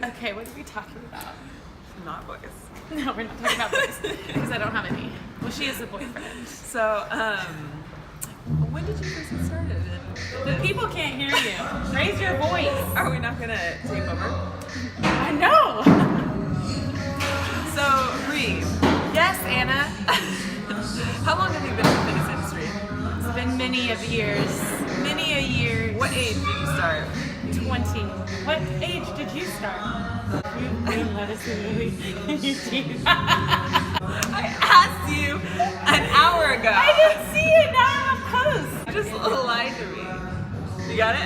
Okay, what are we talking about? Not boys. No, we're not talking about boys because I don't have any. Well, she is a boyfriend. So, when did you first get started? The people can't hear you. Raise your voice. Are we not gonna take over? I know. So, Bree, Yes, Anna. how long have you been in the fitness industry? It's been many of years. Many a year. What age did you start? 20. What age did you start? You didn't let us in the you did. I asked you an hour ago. I didn't see it. Now I'm a post. You just lied to me. You got it?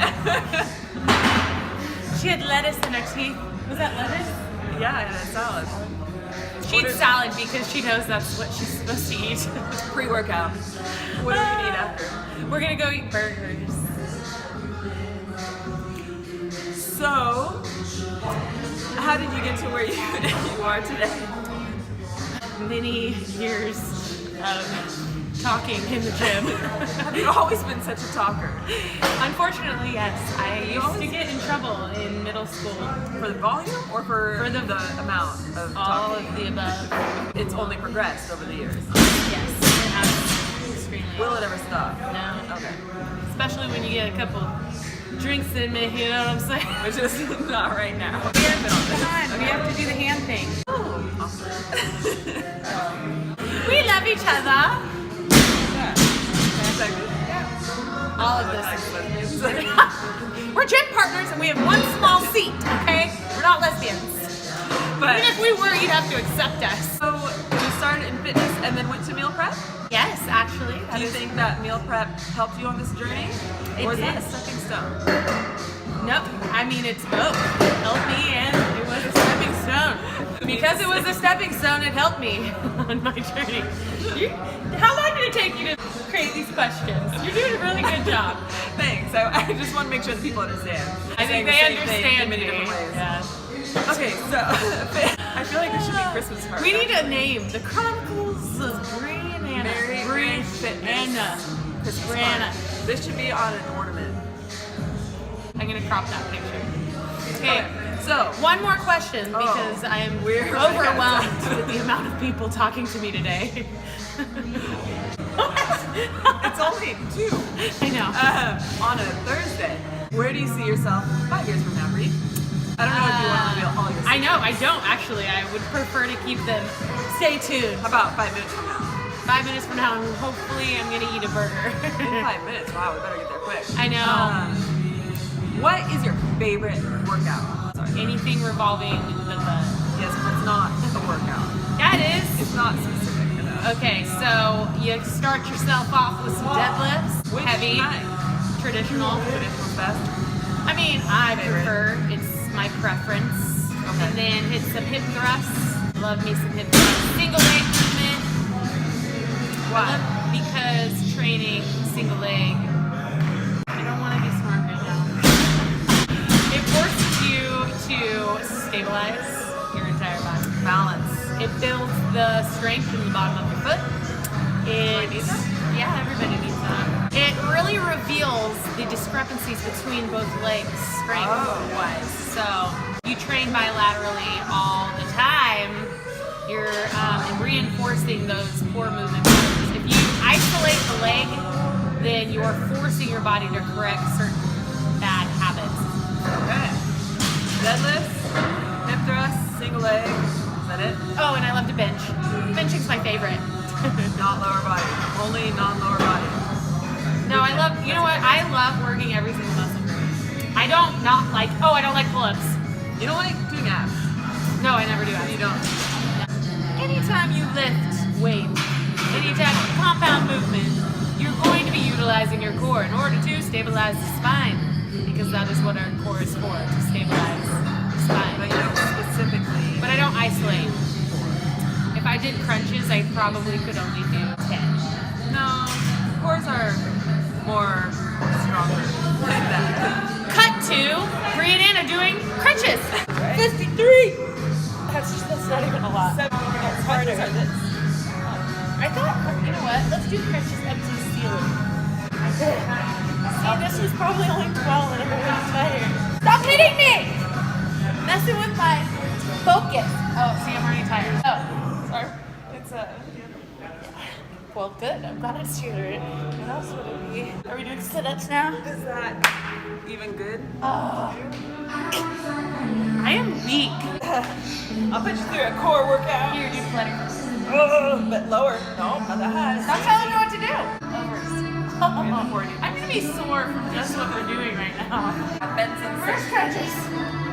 She had lettuce in her teeth. Was that lettuce? Yeah, I had a salad. She eats salad because she knows that's what she's supposed to eat. Pre-workout. What do you eat after? We're gonna go eat burgers. So, how did you get to where you are today? Many years of talking in the gym. Have you always been such a talker? Unfortunately, yes. I used to get in trouble in middle school. For the volume or for the amount of All talking? of the above. It's only progressed over the years. Yes, it has extremely. Will it ever stop? No. Okay. Especially when you get a couple drinks in me, you know what I'm saying? Which is not right now. We have to do the hand thing. Oh, awesome. We love each other. Yeah. All of this. We're gym partners and we have one small seat, okay? We're not lesbians. But Even if we were, you'd have to accept us. so you started in fitness and then went to meal prep? Yes, actually. Do you think that meal prep helped you on this journey? It Or is that did. a stepping stone? Nope. I mean, it's both. It helped me and it was a stepping stone. Because it was a stepping stone, it helped me on my journey. How long did it take you to create these questions? You're doing a really good job. Thanks. I just want to make sure that people understand. I think Saying the they same thing understand in many me. different ways. Yeah. Okay, so I feel like there should be Christmas cards. We need a name. The Chronicles of Bree and Anna. Mary Bree Fitness. Anna. Christmas Brianna. card. This should be on an ornament. I'm gonna crop that picture. Okay. So One more question because I am we're overwhelmed with the amount of people talking to me today. it's only 2 I know. on a Thursday. Where do you see yourself 5 years from now, Bree? I don't know if you want to reveal all your secrets. I know, I don't actually. I would prefer to keep them. Stay tuned. How about 5 minutes from now? 5 minutes from now, hopefully I'm gonna eat a burger. In 5 minutes. Wow, we better get there quick. I know. What is your favorite workout? Sorry. Anything revolving the butt. Yes, but it's not a workout. Yeah, it is. It's not specific enough. Okay, so you start yourself off with some deadlifts. Which Heavy, kind? traditional. Traditional best. I mean, I Favorite. prefer, it's my preference. Okay. And then hit some hip thrusts. Love me some hip thrusts. Single leg movement. Why? Because training single leg, I don't want to be smart right now. It forces you to stabilize your entire body. Balance. It builds the strength in the bottom of your foot. Everybody needs that? Yeah, everybody needs that. It really reveals the discrepancies between both legs strength-wise. So you train bilaterally all the time. You're reinforcing those core movement patterns. If you isolate the leg, then you're forcing your body to correct certain bad habits. Okay. Deadlifts, hip thrusts, single leg. Is that it? Oh, and I love to bench. Benching's my favorite. Not lower body. Only non-lower body. No, I love, you know what? I love working every single muscle group. I don't like pull-ups. You don't like doing abs. No, I never do abs. You don't. Anytime you lift weight, any type of compound movement, you're going to be utilizing your core in order to stabilize the spine, because that is what our core is for, to stabilize the spine. But you don't specifically. But I don't isolate. If I did crunches, I probably could only do 10. No. Cores are more stronger than that. Cut to Bree and Anna doing crunches. 53. That's not even a lot. It's harder. I thought, you know what? Let's do crunches up to the ceiling. See, this was probably only 12 and I'm already tired. Stop hitting me! messing with my focus. Oh, see, I'm already tired. Oh, sorry. It's Well, good. I'm glad it's you. What else would it be? Are we doing sit-ups now? is that even good? Oh. I am weak. I'll put you through a core workout. Here, do plenty. But lower. No, not that high. Stop telling me what to do. I'm I'm gonna be sore from just what we're doing right now. Benson First stretches.